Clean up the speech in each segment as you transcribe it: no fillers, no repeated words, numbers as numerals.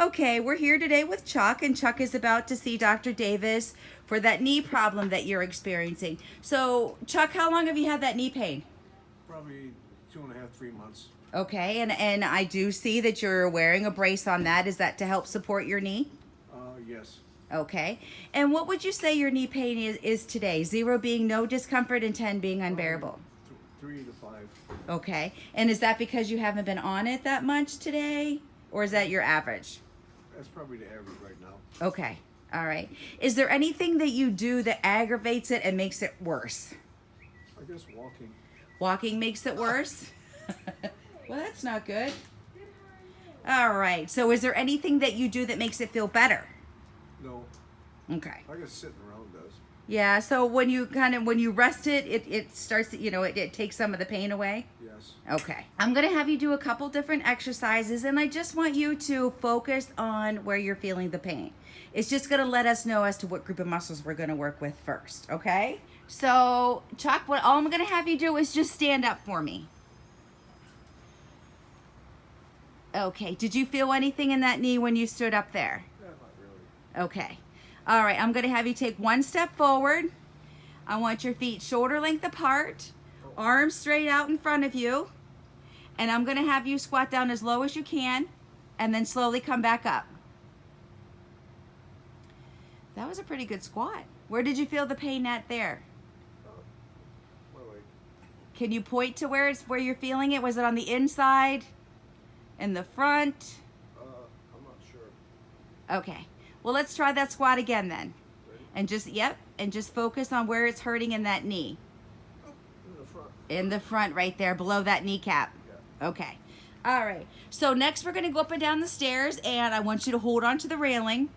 Okay, we're here today with Chuck, and Chuck is about to see Dr. Davis for that knee problem that you're experiencing. So, Chuck, how long have you had that knee pain? Probably 2.5, 3 months. Okay, and I do see that you're wearing a brace on that. Is that to help support your knee? Yes. Okay. And what would you say your knee pain is today? 0 being no discomfort and 10 being unbearable. 3 to 5. Okay. And is that because you haven't been on it that much today? Or is that your average? That's probably the average right now. Okay. All right. Is there anything that you do that aggravates it and makes it worse? I guess walking. Walking makes it worse? Well, that's not good. All right. So is there anything that you do that makes it feel better? No. Okay. I guess sitting around does. Yeah, so when you rest it, it starts, it takes some of the pain away? Yes. Okay. I'm going to have you do a couple different exercises, and I just want you to focus on where you're feeling the pain. It's just going to let us know as to what group of muscles we're going to work with first, okay? So, Chuck, all I'm going to have you do is just stand up for me. Okay. Did you feel anything in that knee when you stood up there? Yeah, not really. Okay. All right, I'm going to have you take one step forward. I want your feet shoulder length apart, arms straight out in front of you, and I'm going to have you squat down as low as you can and then slowly come back up. That was a pretty good squat. Where did you feel the pain at there? My leg. Can you point to where you're feeling it? Was it on the inside? In the front? I'm not sure. Okay. Well, let's try that squat again then. Ready? And just focus on where it's hurting in that knee. In the front. In the front right there, below that kneecap. Yeah. Okay. All right. So next we're going to go up and down the stairs, and I want you to hold on to the railing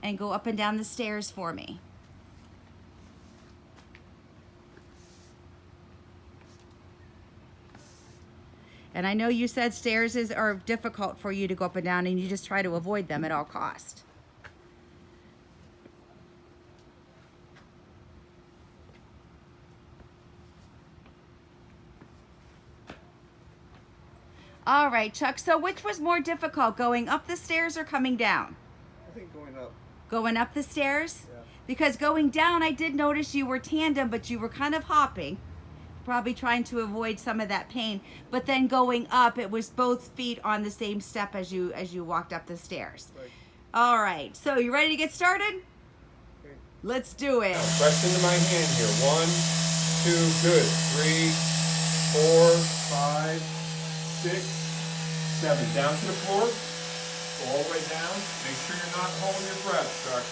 and go up and down the stairs for me. And I know you said stairs are difficult for you to go up and down, and you just try to avoid them at all cost. All right, Chuck, so which was more difficult, going up the stairs or coming down? I think going up. Going up the stairs? Yeah. Because going down, I did notice you were tandem, but you were kind of hopping. Probably trying to avoid some of that pain, but then going up, it was both feet on the same step as you walked up the stairs. Right. All right, so you ready to get started? Okay. Let's do it. Press into my hand here. 1, 2, good. 3, 4, 5, 6, 7. Down to the floor. Go all the way down. Make sure you're not holding your breath, Chuck.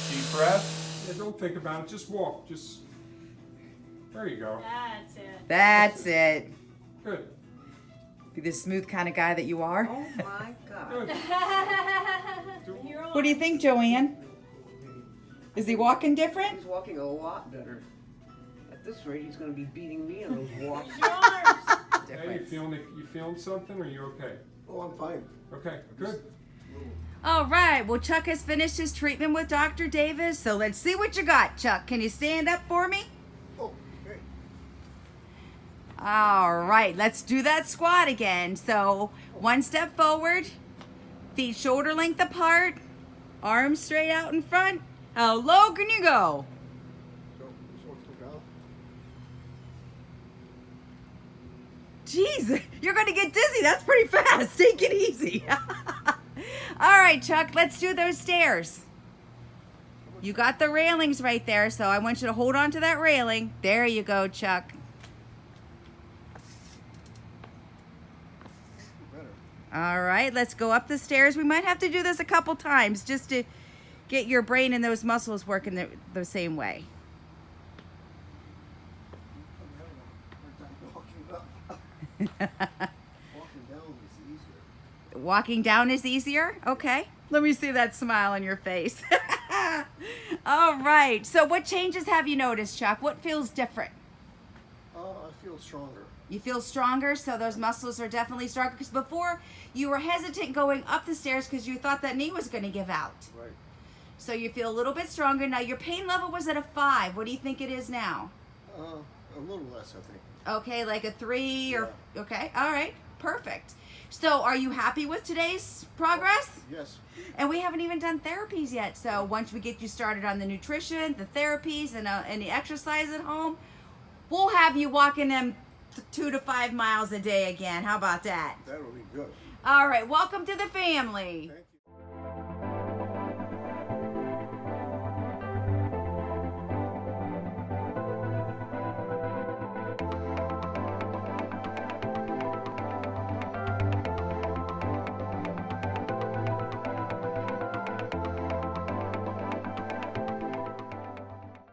Deep breath. Yeah, don't think about it. Just walk. There you go. That's it. That's it. Good. Be the smooth kind of guy that you are. Oh my God. Good. What do you think, Joanne? Is he walking different? He's walking a lot better. At this rate, he's going to be beating me in those walks. Hey, you feeling something? Or are you okay? Oh, I'm fine. Okay. Good. All right, well, Chuck has finished his treatment with Dr. Davis, so let's see what you got, Chuck. Can you stand up for me? Oh, okay. All right, let's do that squat again. So one step forward, feet shoulder length apart, arms straight out in front. How low can you go? So let's go down. Jeez, you're going to get dizzy. That's pretty fast. Take it easy. All right, Chuck, let's do those stairs. You got the railings right there, so I want you to hold on to that railing. There you go, Chuck. Better. All right, let's go up the stairs. We might have to do this a couple times just to get your brain and those muscles working the same way. I'm having a hard time walking up. Walking down is easier. Walking down is easier? Okay. Let me see that smile on your face. All right. So what changes have you noticed, Chuck? What feels different? I feel stronger. You feel stronger, so those muscles are definitely stronger. Because before, you were hesitant going up the stairs because you thought that knee was going to give out. Right. So you feel a little bit stronger. Now, your pain level was at a 5. What do you think it is now? A little less, I think. Okay, like a 3 or... Okay, all right, perfect. So are you happy with today's progress? Yes. And we haven't even done therapies yet. So once we get you started on the nutrition, the therapies, and the exercise at home, we'll have you walking them 2 to 5 miles a day again. How about that? That'll be good. All right. Welcome to the family. Thank you.